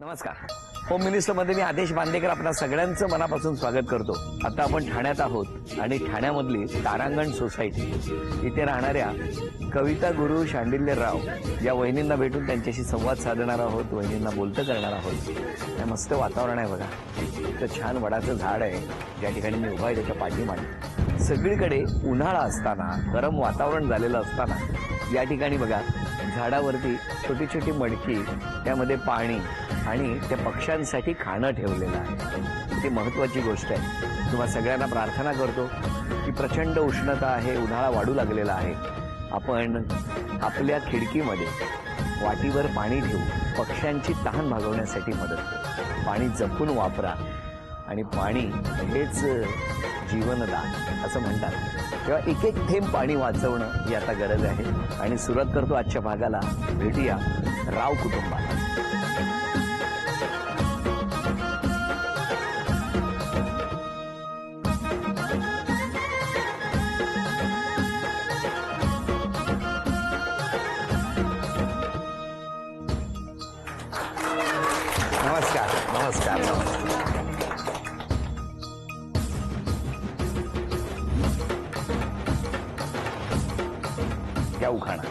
नमस्कार. होम मिनिस्टरमध्ये मी आदेश बांदेकर आपल्या सगळ्यांचं मनापासून स्वागत करतो. आता आपण ठाण्यात आहोत आणि ठाण्यामधली तारांगण सोसायटी इथे राहणाऱ्या कविता गुरु शांडिल्यराव या वहिनींना भेटून त्यांच्याशी संवाद साधणार आहोत, वहिनींना बोलतं करणार आहोत. आणि मस्त वातावरण आहे बघा. इथं छान वडाचं झाड आहे ज्या ठिकाणी मी उभा आहे त्याच्या पाठीमागे. सगळीकडे उन्हाळा असताना, गरम वातावरण झालेलं असताना या ठिकाणी बघा झाडावरती छोटी छोटी मडकी, त्यामध्ये पाणी आणि त्या पक्ष्यांसाठी खाणं ठेवलेलं आहे. ती महत्त्वाची गोष्ट आहे. तुम्हा सगळ्यांना प्रार्थना करतो की प्रचंड उष्णता आहे, उन्हाळा वाढू लागलेला आहे. आपण आपल्या खिडकीमध्ये वाटीवर पाणी ठेवू, पक्ष्यांची तहान भागवण्यासाठी मदत करू. पाणी जपून वापरा आणि पाणी हेच जीवनदान असं म्हणतात. तेव्हा एक एक थेंब पाणी वाचवणं ही आता गरज आहे. आणि सुरुवात करतो आजच्या भागाला. भेटूया राव कुटुंबाला. नमस्कार. नमस्कार. क्या उखाणा.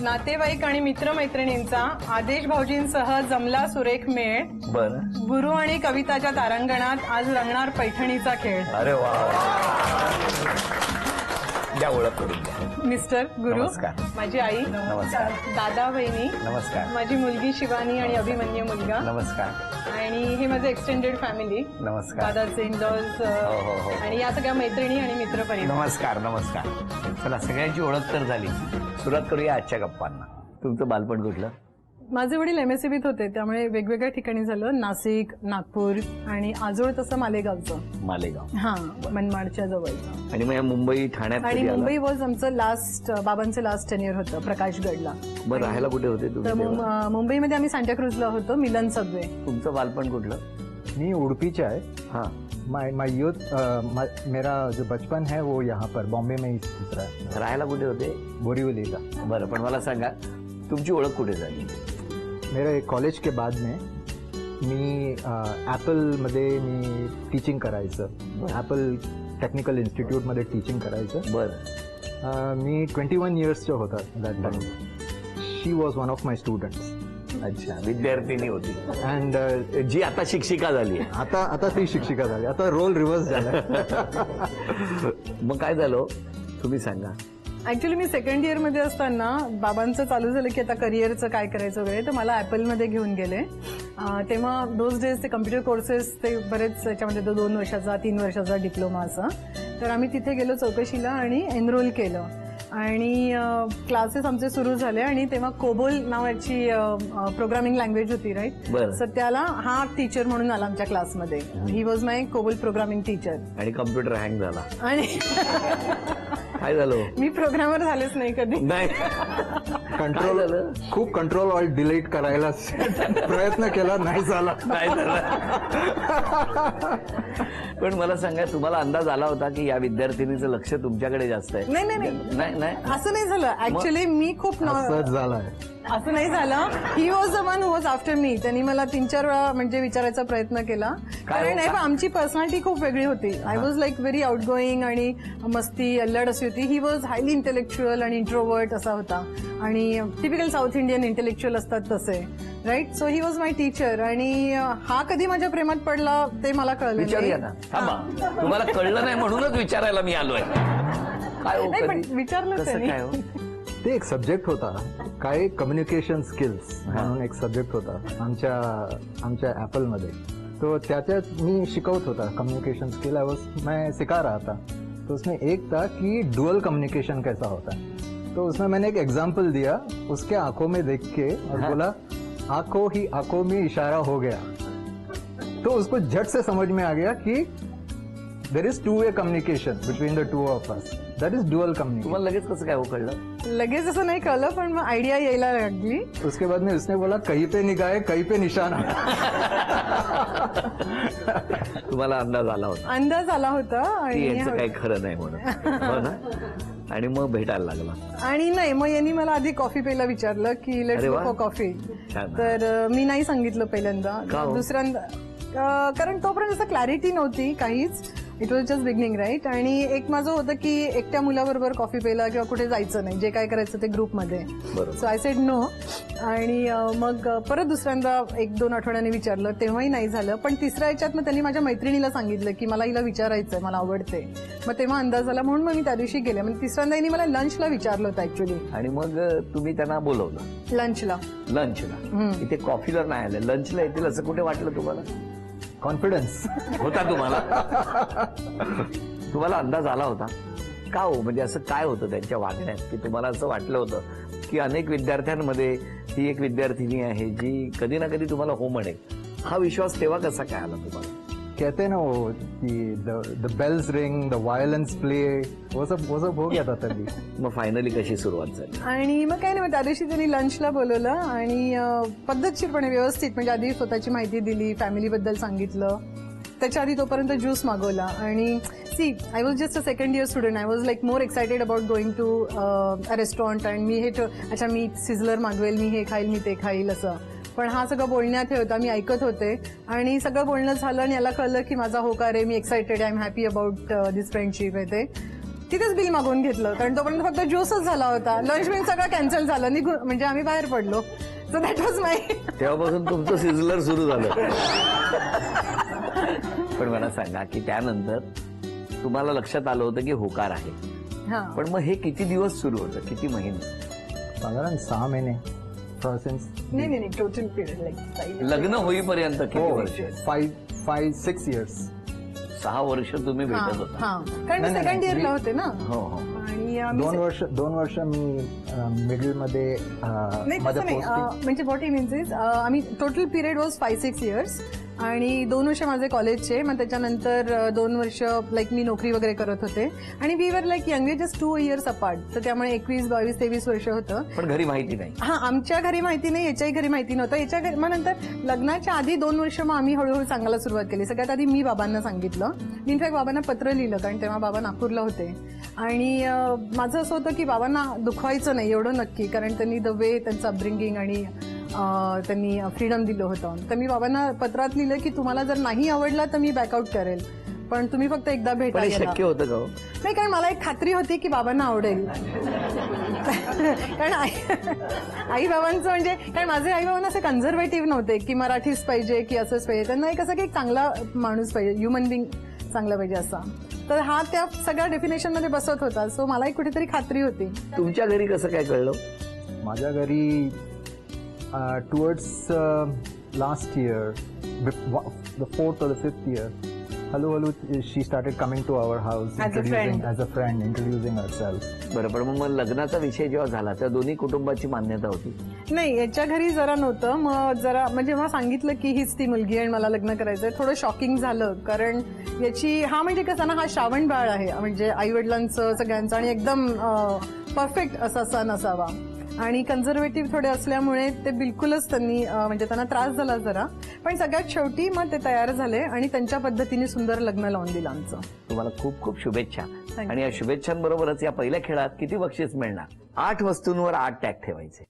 नातेवाईक आणि मित्रमैत्रिणींचा आदेश भाऊजींसह जमला सुरेख मेळ. बरं. गुरु आणि कविताच्या तारांगणात आज रंगणार पैठणीचा खेळ. अरे वा. द्या ओळख करून द्या. मिस्टर गुरु, नमस्कार. माझी आई, नमस्कार. दादा बहिणी, नमस्कार. माझी मुलगी शिवानी आणि अभिमन्यू मुलगा, नमस्कार. आणि हे माझं एक्सटेंडेड फॅमिली, नमस्कार. दादाचे इनलॉज हो. आणि या सगळ्या मैत्रिणी आणि मित्रपरिवार. नमस्कार. नमस्कार. चला, सगळ्यांची ओळख तर झाली. सुरुवात करूया आजच्या गप्पांना. तुमचं बालपण कुठलं? माझे वडील MSCBत होते, त्यामुळे वेगवेगळ्या ठिकाणी झालं. नाशिक, नागपूर आणि आजोळ तसं मालेगावचं. मालेगाव. हा, मनमाडच्या जवळचं. आणि मग मुंबई, ठाण्यात आणि कधी आला? मुंबई वॉज आमचं लास्ट, बाबांचं लास्ट टेन्युअर होतं प्रकाशगडला. बरं, राहायला कुठे होते तर तुम्ही तेव्हा? मुंबईमध्ये आम्ही सांताक्रूजला होतो, मिलन सबवे. तुमचं बालपण कुठलं? मी उडुपीचा है. हाँ. माय यूथ, मेरा जो बचपन है वो यहाँ पर बॉम्बे में ही गुजरा है. राहायला कुठे होते? बोरीवली का. बरं, पण मला सांगा तुमची ओळख कुठे झाली? मेरे कॉलेज के बाद में मी ॲपलमध्ये मी टीचिंग करायचं. ॲपल टेक्निकल इन्स्टिट्यूटमध्ये टीचिंग करायचं. बरं. मी 21 इयर्सचं होता that time. She was one of my students. अच्छा, विद्यार्थिनी होती. अँड जी आता शिक्षिका झाली. आता ती शिक्षिका झाली. आता रोल रिव्हर्स झाला. मग काय झालं तुम्ही सांगा. ऍक्च्युली मी सेकंड इयर मध्ये असताना बाबांचं चालू झालं की आता करिअरचं काय करायचं वगैरे, तर मला ॲपलमध्ये घेऊन गेले. तेव्हा दोज डेज ते कम्प्युटर कोर्सेस ते बरेच, याच्यामध्ये तो 2 वर्षाचा 3 वर्षाचा डिप्लोमा असा. तर आम्ही तिथे गेलो चौकशीला आणि एनरोल केलं आणि क्लासेस आमचे सुरू झाले. आणि तेव्हा कोबोल नावाची प्रोग्रामिंग लँग्वेज होती, राईट. बरं. तर त्याला हा टीचर म्हणून आला आमच्या क्लासमध्ये. ही was my COBOL programming teacher. आणि कम्प्युटर हँग झाला. आणि काय झालं? मी प्रोग्रामर झालेच नाही कधी. नाही. कंट्रोल झालं? खूप कंट्रोल ऑल डिलीट करायला प्रयत्न केला, नाही झाला. नाही झालं. पण मला सांगा, तुम्हाला अंदाज आला होता की या विद्यार्थिनीचं लक्ष तुमच्याकडे जास्त आहे? नाही, नाही. असं नाही झालं. ऍक्च्युली मी खूप असंच झालंय. असं नाही झालं. He was the one who was after me. त्यांनी मला 3-4 वेळा म्हणजे विचारायचा प्रयत्न केला. कारण नाही, पण आमची पर्सनॅलिटी खूप वेगळी होती. I was like very outgoing आणि मस्ती अल्लड अशी होती. ही वॉज हायली इंटेलेक्च्युअल आणि इंट्रोवर्ट असा होता. आणि टिपिकल साऊथ इंडियन इंटेलेक्च्युअल असतात तसे, right. So he was my teacher. आणि हा कधी माझ्या प्रेमात पडला ते मला कळलं विचारूया नाही. ना. थांबा, तुम्हाला कळलं नाही म्हणूनच विचारायला मी आलोय. काय हो, नाही, पण कधी? विचारलं कसं त्यांनी. काय हो? ते एक सब्जेक्ट होता, काय कम्युनिकेशन स्किल्स म्हणून एक सब्जेक्ट होता आमच्या ॲपलमध्ये. तो त्याच्यात मी शिकवत होता कम्युनिकेशन स्किल. मैं सिखा रहा था. तो उसमें एक था कि डुअल कम्युनिकेशन कैसा होता है. तो उसमें मैंने एक एग्जाम्पल दिया, उसके आंखों में देख के और बोला आंखों ही आंखों में इशारा हो गया. तो उसको झट से समझ में आ गया कि there is two-way communication between the two of us. That is dual communication. तुम्हाला लगेच कसं काय हो कळलं? लगेच असं नाही कळलं, पण मग आयडिया यायला लागली. उसके बाद में उसने बोला कहीं पे निगाहे कहीं पे निशाना. तुम्हाला अंदाज आला होता अंदाज आला होता. की आणि यांचं काही खरं नाही म्हणून, हो ना? आणि मग भेटायला लागला. आणि नाही, मग यांनी मला आधी कॉफी प्यायला विचारलं की लेट्स अरे गो वा. For coffee. छान. तर मी नाही सांगितलं पहिल्यांदा. का हो? दुसऱ्यांदा कारण तोपर्यंत असं क्लॅरिटी नव्हती काहीच. It was just beginning right. आणि एक माझं होतं की एकट्या मुलाबरोबर कॉफी प्यायला किंवा कुठे जायचं नाही, जे काय करायचं ते ग्रुपमध्ये. बरोबर. So I said no. आणि मग परत दुसऱ्यांदा 1-2 आठवड्यांनी विचारलं, तेव्हाही नाही झालं. पण तिसऱ्या याच्यात मग त्यांनी माझ्या मैत्रिणीला सांगितलं की मला हिला विचारायचंय, मला आवडते. मग तेव्हा अंदाज आला, म्हणून मग मी त्या दिवशी गेले. म्हणजे तिसऱ्यांदा यांनी मला लंचला विचारलं होतं ऍक्च्युली. आणि मग तुम्ही त्यांना बोलवलं लंचला. लंचला. इथे कॉफीला नाही आले, लंचला येतील असं कुठे वाटलं तुम्हाला? कॉन्फिडन्स होता तुम्हाला? तुम्हाला अंदाज आला होता का हो? म्हणजे असं काय होतं त्यांच्या वागण्यात की तुम्हाला असं वाटलं होतं की अनेक विद्यार्थ्यांमध्ये ही एक विद्यार्थिनी आहे जी कधी ना कधी तुम्हाला हो म्हणेल? हा विश्वास तेव्हा कसा काय आला तुम्हाला? कहते हैं ना वो कि the bells ring, the violins play, वो सब हो गया था तभी. मग फायनली कशी सुरुवात झाली? आणि मग काही नाही, मग त्या दिवशी त्यांनी लंचला बोलवलं आणि पद्धतशीरपणे व्यवस्थित, म्हणजे आधी स्वतःची माहिती दिली, फॅमिलीबद्दल सांगितलं. त्याच्या आधी तोपर्यंत ज्यूस मागवला. आणि see, I was just a second year student. I was like more excited about going to a restaurant. आणि मी हे अच्छा मी सिझलर मागवेल, मी हे खाईल, मी ते खाईल असं. पण हा सगळं बोलण्यात हे होता, मी ऐकत होते. आणि सगळं बोलणं झालं आणि याला कळलं की माझा होकार आहे, मी excited, I am happy about this friendship आहे. ते तिथेच बिल मागवून घेतलं, कारण तोपर्यंत फक्त ज्यूसच झाला होता. लंच बिल सगळं कॅन्सल झालं, निघून म्हणजे आम्ही बाहेर पडलो. सो दॅट वॉज माय. तेव्हापासून तुमचं सिझलर सुरू झालं. पण मला सांगा की त्यानंतर तुम्हाला लक्षात आलं होतं की होकार आहे. हा. पण मग हे किती दिवस सुरू होतं, किती महिने? साधारण 6 महिने सिन्स नाही टोटल पिरियड लाईक लग्न होईपर्यंत किती वर्ष? 5-6 years. 6 वर्ष तुम्ही भेटत होता. हा, कारण नाही, सेकंड नाही, इयरला होते ना. हो हो. आणि 2 वर्ष मी मिडल मध्ये नाही माझ्या तसं नाही, पोस्टिंग. म्हणजे व्हॉट ही मीन्स इज आम्ही टोटल पिरियड वॉज 5-6 years. आणि 2 वर्ष माझे कॉलेजचे, मग त्याच्यानंतर 2 वर्ष लाईक मी नोकरी वगैरे करत होते. आणि we were like young, just 2 years अपार्ट. तर त्यामुळे 21, 22, 23 वर्ष होतं. पण घरी माहिती नाही. हा, आमच्या घरी माहिती नाही, याच्याही घरी माहिती नव्हतं. याच्या घरी मग नंतर लग्नाच्या आधी 2 वर्ष मग आम्ही हळूहळू सांगायला सुरुवात केली. सगळ्यात आधी मी बाबांना सांगितलं. मी इनफॅक्ट बाबांना पत्र लिहिलं, कारण तेव्हा बाबा नागपूरला होते. आणि माझं असं होतं की बाबांना दुखवायचं नाही एवढं नक्की, कारण त्यांनी द वे त्यांचं अपब्रिंगिंग आणि त्यांनी फ्रीडम दिलं होतं. तर मी बाबांना पत्रात लिहिलं की तुम्हाला जर नाही आवडला तर मी बॅकआउट करेल, पण तुम्ही फक्त एकदा पण भेटा. हे शक्य होतं का हो? नाही, कारण मला एक खात्री होती की बाबांना आवडेल. कारण आई बाबांचं म्हणजे, कारण माझे आई बाबांना असे कन्झर्वेटिव्ह नव्हते की मराठीच पाहिजे की असंच पाहिजे. त्यांना एक असं की एक चांगला माणूस पाहिजे, ह्युमन बिंग चांगला पाहिजे असा. तर हा त्या सगळ्या डेफिनेशन मध्ये बसत होता. सो मला एक कुठेतरी खात्री होती. तुमच्या घरी कसं काय कळलं? माझ्या घरी towards last year, the 4th or the 5th year, हळूहळू she started coming to our house As a friend. as a friend, introducing herself. बरं, पण मग लग्नाचा विषय जेव्हा झाला तेव्हा दोन्ही कुटुंबाची मान्यता होती? नाही, याच्या घरी जरा नव्हतं. मग जरा म्हणजे मला सांगितलं की हीच ती मुलगी आणि मला लग्न करायचंय. थोडं शॉकिंग झालं, कारण याची हा म्हणजे कसं ना, हा श्रावण बाळ आहे, म्हणजे आई वडिलांचं सगळ्यांचं, आणि एकदम परफेक्ट असा सण असावा. आणि कन्झर्वेटिव्ह थोडे असल्यामुळे ते बिलकुलच त्यांनी म्हणजे त्यांना त्रास झाला जरा. पण सगळ्यात शेवटी मग ते तयार झाले आणि त्यांच्या पद्धतीने सुंदर लग्न लावून दिलं आमचं. तुम्हाला खूप खूप शुभेच्छा. you. आणि या शुभेच्छांबरोबरच या पहिल्या खेळात किती बक्षीस मिळणार? 8 वस्तूंवर 8 टॅग ठेवायचे.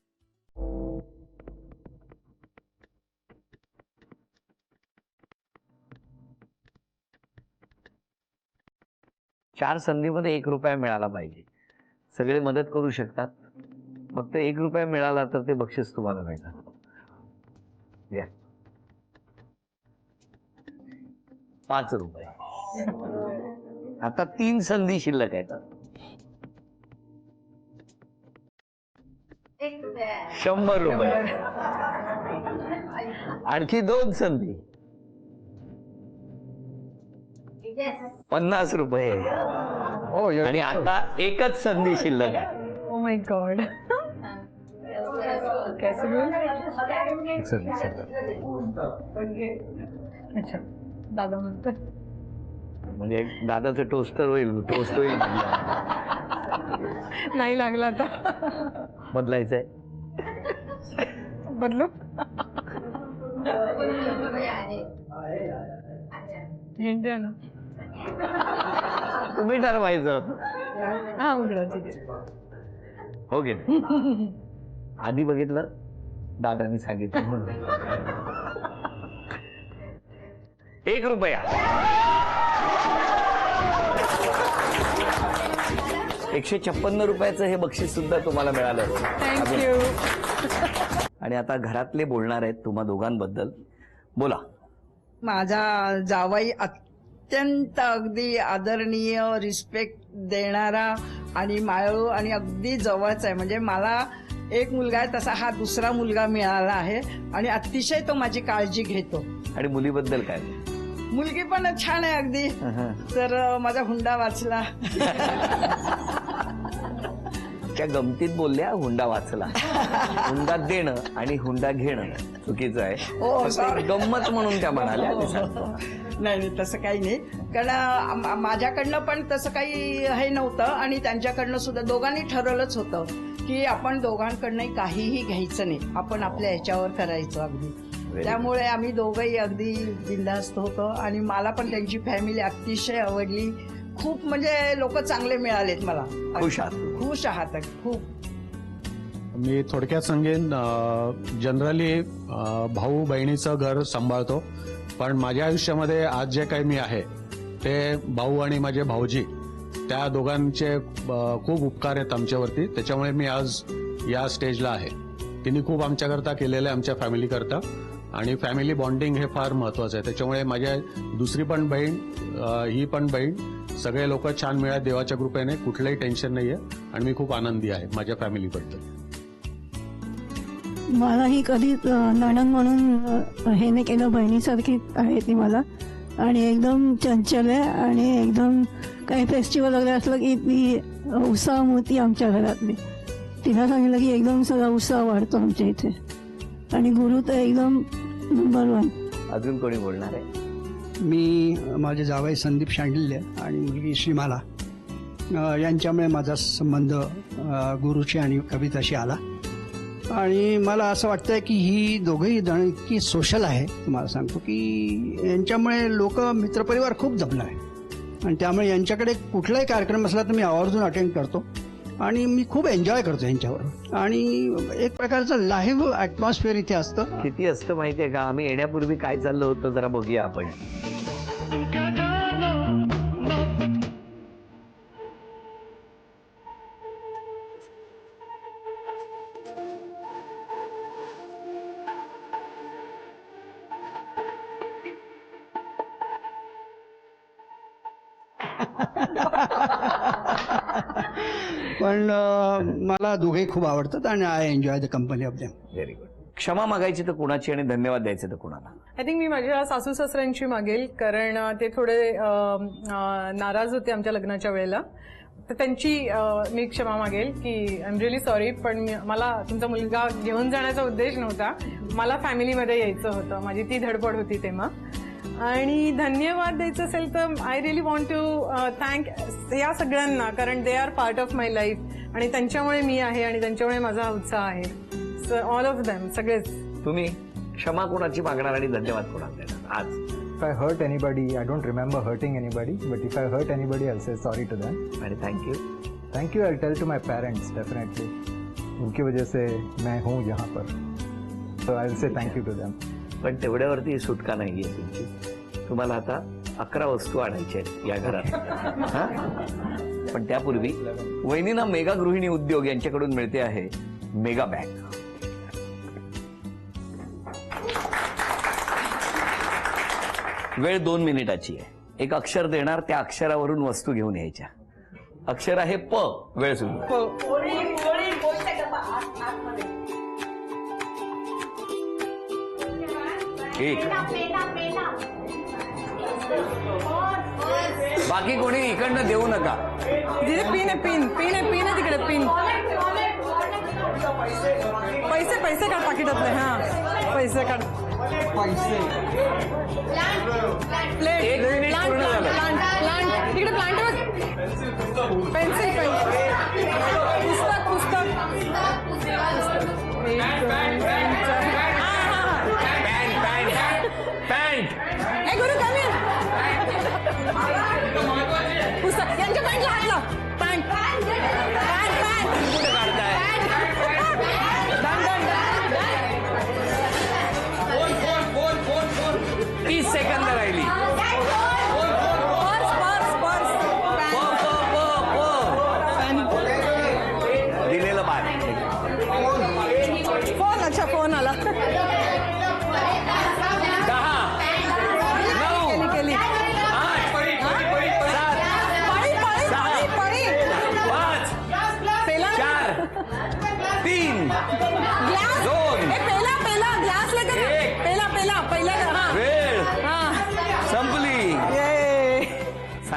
चार संधीमध्ये 1 रुपया मिळाला पाहिजे. सगळे मदत करू शकतात. फक्त 1 रुपया मिळाला तर ते बक्षीस तुम्हाला मिळणार. या 5 रुपये. आता 3 संधी शिल्लक आहेत. 100 रुपये. आणखी 2 संधी, 50 रुपये. Oh, you're आणि आता एकच संधी शिल्लक आहे. Oh my God. अच्छा, दादा म्हणतो. म्हणजे दादाचं टोस्टर होईल, टोस्ट होईल. नाही लागला आता. बदलायचंय. बदलू. हिंट द्या ना. तुम्ही ठरवायचं. हा उघडा ठीक आहे. हो गे आधी बघितलं दादानी सांगितलं म्हणून. 1 रुपया. 156 रुपयाचं हे बक्षीस सुद्धा तुम्हाला मिळालं. थँक्यू. आणि आता घरातले बोलणार आहेत तुम्हा दोघांबद्दल. बोला. माझा जावई अत्यंत अगदी आदरणीय, रिस्पेक्ट देणारा आणि मायाळू आणि अगदी जवळचा आहे. म्हणजे मला एक मुलगा आहे तसा हा दुसरा मुलगा मिळाला आहे आणि अतिशय तो माझी काळजी घेतो. आणि मुलीबद्दल काय? मुलगी पण छान आहे अगदी. तर माझा हुंडा वाचला. त्या गमतीत बोलल्या हुंडा वाचला. हुंडा देणं आणि हुंडा घेणं चुकीचं आहे. हो, फक्त sorry. गंमत म्हणून त्या म्हणाल्या. ते सांगतो. नाही तसं काही नाही. कारण माझ्याकडनं पण तसं काही हे नव्हतं आणि त्यांच्याकडनं सुद्धा दोघांनी ठरवलंच होतं की आपण दोघांकडनं काहीही घ्यायचं नाही, आपण आपल्या ह्याच्यावर करायचं अगदी. त्यामुळे आम्ही दोघंही अगदी बिनधास्त होतो आणि मला पण त्यांची फॅमिली अतिशय आवडली. खूप म्हणजे लोक चांगले मिळालेत मला. खुश आहात? खुश आहात खूप. मी थोडक्यात सांगेन, जनरली भाऊ बहिणीचं घर सांभाळतो, पण माझ्या आयुष्यामध्ये आज जे काही मी आहे ते भाऊ आणि माझे भाऊजी त्या दोघांचे खूप उपकार आहेत आमच्यावरती. त्याच्यामुळे मी आज या स्टेजला आहे. तिने खूप आमच्याकरता केलेलं आहे, आमच्या फॅमिलीकरता. आणि फॅमिली बॉन्डिंग हे फार महत्वाचं आहे. त्याच्यामुळे माझ्या दुसरी पण बहीण, ही पण बहीण, सगळे लोक छान मिळाले देवाच्या कृपेने. कुठलंही टेन्शन नाहीये आणि मी खूप आनंदी आहे माझ्या फॅमिलीबद्दल. मलाही कधी नणंद म्हणून हे नाही केलं. बहिणीसारखी आहे ती मला आणि एकदम चंचल आहे आणि एकदम काही फेस्टिवल वगैरे असलं की ती उत्साह होती आमच्या घरातली. तिला सांगितलं की एकदम सगळा उत्साह वाढतो आमच्या इथे. आणि गुरु तर एकदम नंबर 1. अजून कोणी बोलणार आहे? मी माझे जावई संदीप शांडिल्य आणि मुलगी श्रीमाला यांच्यामुळे माझा संबंध गुरुची आणि कविताशी आला. आणि मला असं वाटतंय की ही दोघंही जण इतकी सोशल आहे, तुम्हाला सांगतो की यांच्यामुळे लोक मित्रपरिवार खूप जमला आहे. आणि त्यामुळे यांच्याकडे कुठलाही कार्यक्रम असला तर मी आवर्जून अटेंड करतो आणि मी खूप एन्जॉय करतो यांच्याबरोबर. आणि एक प्रकारचं लाईव्ह ॲटमॉस्फिअर इथे असतं. किती असतं माहितीये का? आम्ही येण्यापूर्वी काय चाललं होतं जरा बघूया आपण. पण मला दोघे खूप आवडतात आणि I enjoy the company of them. Very good. क्षमा मागायची तर कुणाची आणि धन्यवाद द्यायचे तर कुणाला? आय थिंक मी माझ्या सासू सासऱ्यांची मागेल, कारण ते थोडे नाराज होते आमच्या लग्नाच्या वेळेला. तर त्यांची मी क्षमा मागेल की आय एम रिअली सॉरी, पण मला तुमचा मुलगा घेऊन जाण्याचा उद्देश नव्हता. मला फॅमिलीमध्ये यायचं होतं. माझी ती धडपड होती तेव्हा. आणि धन्यवाद द्यायचं असेल तर I really want to thank या सगळ्यांना, कारण they are part of my life आणि त्यांच्यामुळे मी आहे आणि त्यांच्यामुळे माझा हा उत्साह आहे. सो ऑल ऑफ देम, सगळेच. तुम्ही क्षमा कोणाची मागणार आणि धन्यवाद कोणाला देणार आज? If I hurt anybody, I don't remember hurting anybody, but if I hurt anybody, I'll say sorry to them. आणि thank you. Thank you, I'll tell to my parents, definitely. उनकी वजह से मैं हूँ यहाँ पर. So I'll say thank you to them. पण तेवढ्यावरती सुटका नाहीये तुमची. तुम्हाला आता 11 वस्तू आणायच्या आहेत या घरात. हा? पण त्यापूर्वी वहिनीना मेगा गृहिणी उद्योग यांच्याकडून मिळते आहे मेगा बॅग. वेळ 2 मिनिटाची आहे. एक अक्षर देणार, त्या अक्षरावरून वस्तू घेऊन यायच्या. अक्षर आहे प. वेळ सुरू. एक. बाकी कोणी इकडनं देऊ नका. तिथे पिन आहे, पिन पिन आहे, पिन आहे तिकडे, पिन. पैसे पैसे काढ पाकिटातले. हा पैसे काढ. प्लेट. एक मिनिट प्लांट पूर्ण झालं. प्लांट प्लांट तिकडे प्लांट बघ. Pencil pencil. पुस्तक पुस्तक. पॅन्ट. ए गुरु कमी पुस्तक. यांच्या पॅन्टला हात लाव. पॅन्ट.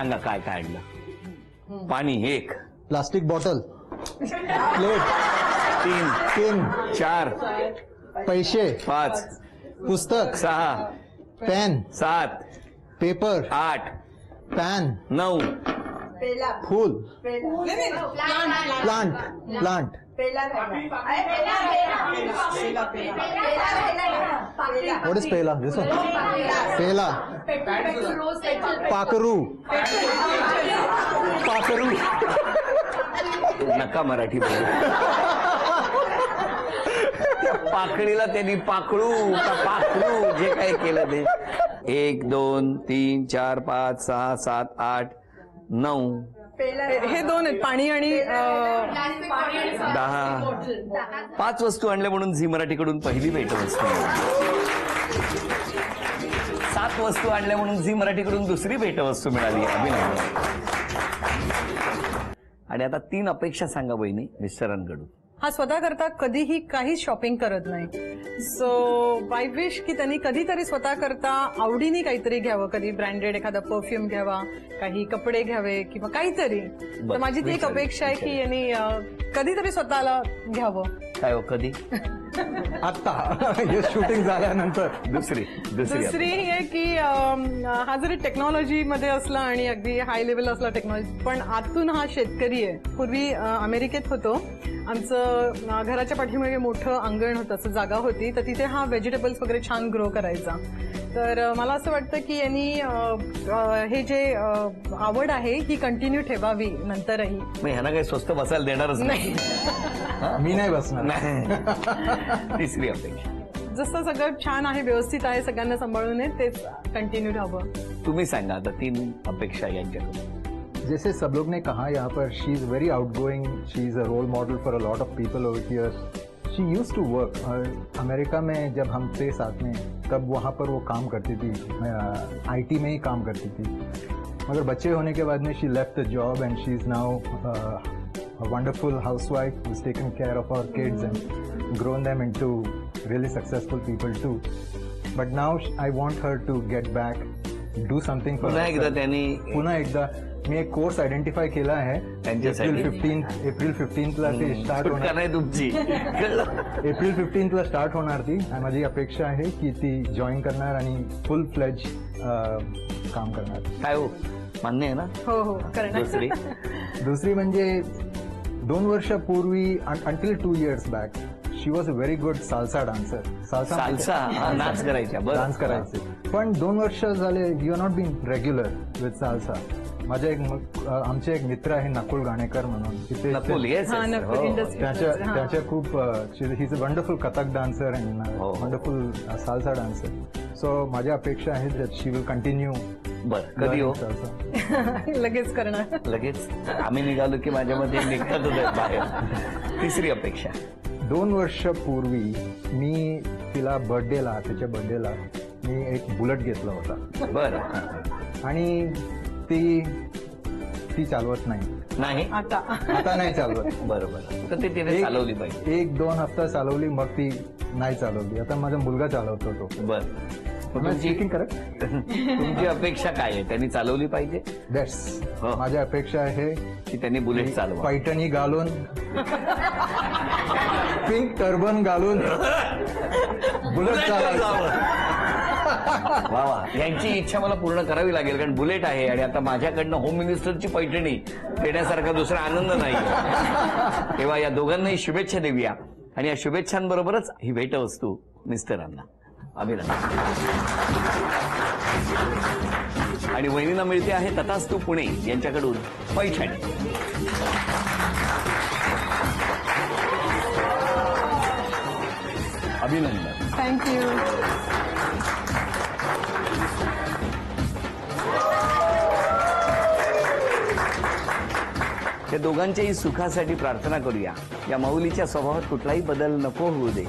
सांगा काय काय आणलं. पाणी 1, प्लास्टिक बॉटल, प्लेट, 3, पेन, 4, पैसे, 5, पुस्तक, 6, पेन, 7, पेपर, 8, पॅन, 9, फूल, प्लांट, प्लांट, व्हॉट इज पेला? दिस वन, पेला, पाखरू, पाखरू, नका मराठी बोलू. त्या पाकडीला त्यांनी पाकळू का पाखरू जे काही केलं ते 1, 2, 3, 4, 5, 6, 7, 8, 9, हे 2 आहेत, पाणी आणि 10. 5 वस्तू आणल्या म्हणून झी मराठीकडून पहिली भेटवस्तू मिळाली. 7 वस्तू आणल्या म्हणून झी मराठीकडून दुसरी भेटवस्तू मिळाली. अभिनंदन. आणि आता 3 अपेक्षा सांगा बहिणी मिस्टरांकडून. हा स्वतः करता कधीही काही शॉपिंग करत नाही. सो आय विश की त्यांनी कधीतरी स्वतः करता आवडीने काहीतरी घ्यावं, कधी ब्रँडेड एखादा परफ्यूम घ्यावा, काही कपडे घ्यावे किंवा काहीतरी. तर माझी ती एक अपेक्षा आहे की यांनी कधीतरी स्वतःला घ्यावं. काय हो कधी? आता हे शूटिंग झाल्यानंतर. दुसरी ही आहे की हा जरी टेक्नॉलॉजी मध्ये असला आणि अगदी हाय लेवल असला टेक्नॉलॉजी, पण आतून हा शेतकरी आहे. पूर्वी अमेरिकेत होतो, आमचं घराच्या पाठीमागे मोठं अंगण होतं, असं जागा होती, तर तिथे हा व्हेजिटेबल्स वगैरे छान ग्रो करायचा. तर मला असं वाटतं की यांनी हे जे आवड आहे ही कंटिन्यू ठेवावी नंतरही. मग ह्यांना काही स्वस्त बसायला देणारच नाही. मी नाही बसणार. नाही. तिसरी अपेक्षा. जसं सगळं छान आहे, व्यवस्थित आहे, सगळ्यांना सांभाळून तेच कंटिन्यू राहावं. तुम्ही सांगा आता 3 अपेक्षा यांच्याकडून. जैसे सब लोग ने कहा, यहाँ पर she is very outgoing, she is a role model for a lot of people over here. She used to work. America में जब हम थे साथ में, तब वहाँ पर वो काम करती थी, IT में ही काम करती थी. मगर बच्चे होने के बाद में she left the job and she is now a wonderful housewife who's taken care of our kids and grown them into really successful people too. But now I want her to get back, do something for पुन्हा एकदा herself. त्यांनी पुन्हा एकदा मी एक course identify केला आहे. त्यांच्यासाठी? April 15ला ते स्टार्ट सुटका होणार. नाही तुमची. कळलं? एप्रिल 15ला स्टार्ट होणार ती, आणि माझी अपेक्षा आहे की ती जॉईन करणार आणि फुल फ्लेज काम करणार. काय हो मान्य आहे ना? हो करणार. दुसरी म्हणजे 2 वर्षापूर्वी, until 2 years back, she was a very good salsa dancer. Salsa हा, नाच करायच्या. बरं. डान्स करायचे. पण 2 वर्ष झाले you are not been regular with salsa. आमचे एक मित्र आहे नकुल गाणेकर म्हणून, तिथे नकुल, येस. हा, नकुल इंडस्ट्री. त्याच्या खूप he is a wonderful Kathak dancer and हो. Wonderful salsa dancer. सो माझ्या अपेक्षा आहेत दॅट शी विल कंटिन्यू. बरं, कधी हो? लगेच करणार. लगेच आम्ही निघालो की माझ्यामध्ये निघतातच बाहेर. तिसरी अपेक्षा. 2 वर्षापूर्वी मी तिला तिच्या बर्थडेला मी एक बुलेट घेतला होता. बरं. आणि ती चालवत नाही आता नाही चालवत. बरोबर. तर ते तिने चालवली पाहिजे. 1-2 हफ्ता चालवली, मग ती नाही चालवली. आता माझा मुलगा चालवतो तो. बरं. करेक्ट. तुमची अपेक्षा काय आहे? त्यांनी चालवली पाहिजे. दॅट्स हो. माझ्या अपेक्षा आहे की त्यांनी बुलेट चालवा. पैठणी घालून, पिंक टर्बन घालून बुलेट चालवायचं. वा वा, यांची इच्छा मला पूर्ण करावी लागेल, कारण बुलेट आहे आणि आता माझ्याकडनं होम मिनिस्टरची पैठणी देण्यासारखा दुसरा आनंद नाही. तेव्हा या दोघांनाही शुभेच्छा देऊया, आणि या शुभेच्छांबरोबरच ही भेटवस्तू मिस्टरांना. अभिनंदन. आणि वहिनींना मिळते आहे तथास्तु पुणे यांच्याकडून पैठणी. अभिनंदन. थँक्यू. त्या दोघांच्याही सुखासाठी प्रार्थना करूया. या माऊलीच्या स्वभावात कुठलाही बदल नको होऊ दे,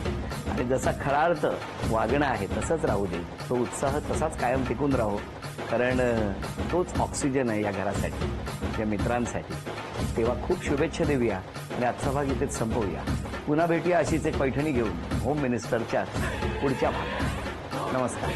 आणि जसा खरार्थ वागणं आहे तसंच राहू दे. तो उत्साह तसाच कायम टिकून राहो, कारण तोच ऑक्सिजन आहे या घरासाठी, या मित्रांसाठी. तेव्हा खूप शुभेच्छा देऊया आणि आजचा भाग इथेच संपवूया. पुन्हा भेटूया अशीच एक पैठणी घेऊन होम मिनिस्टरच्या पुढच्या भागात. नमस्कार.